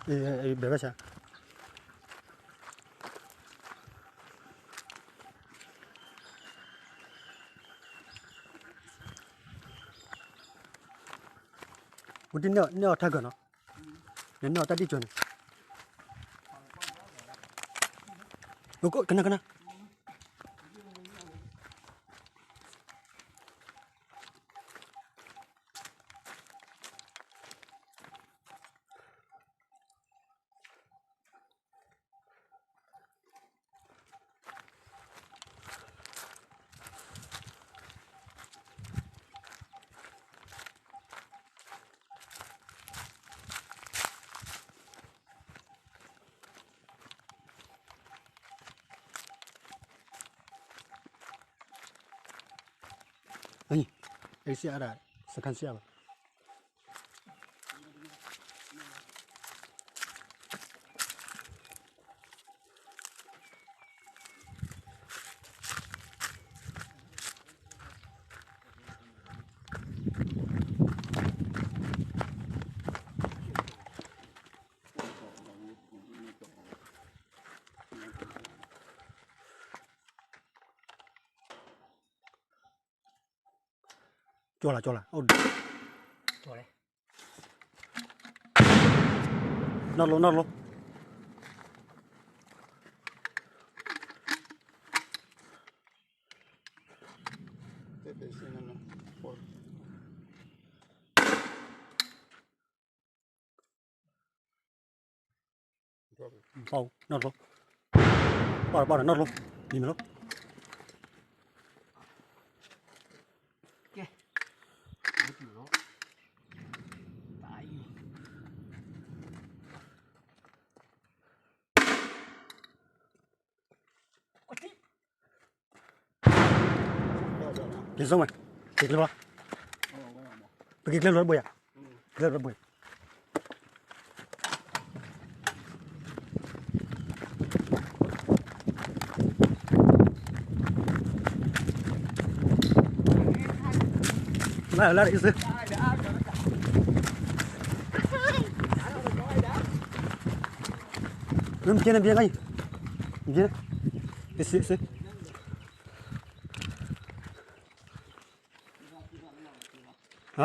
别别钱。我这尿太干了，人尿在地上呢。我跟那。哎，哎，下来，是看下吧。做了，哦，做嘞，那喽。这边是那个火。包那喽，包了那喽，里面喽。给，我丢了，大鱼，我的，别生喂，给了吧？不给了不呀？给了不呀？来意思。别个，你别，谁？啊？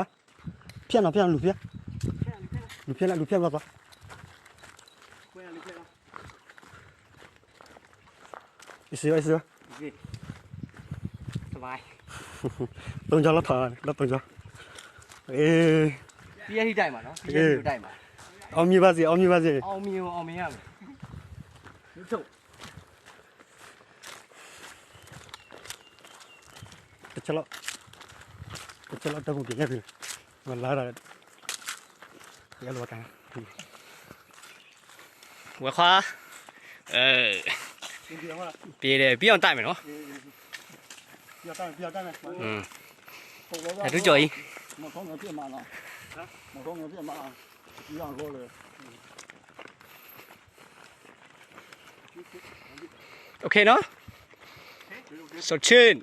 骗了，路骗了吧？意思。สบาย 动作了动作。哎。ပြည့်ထိတိုက်မှာနော်ပြည့်ထိတိုက်မှာ အောင်မြင်ပါစေ အောင်မြင်ရမယ်ထုတ် တချက်လောက်တက်ဖို့ပြင်ခဲ့ပြီမလာတာရလောကန် ဝက်ခွာပြေးတယ်ပြီးအောင်တိုက်မယ်နော် 不要干了。အဲ့တို့ကြော်ကြီး 我刚才别骂了，我刚才别骂，一样过来。โอเคเนาะสดชื่น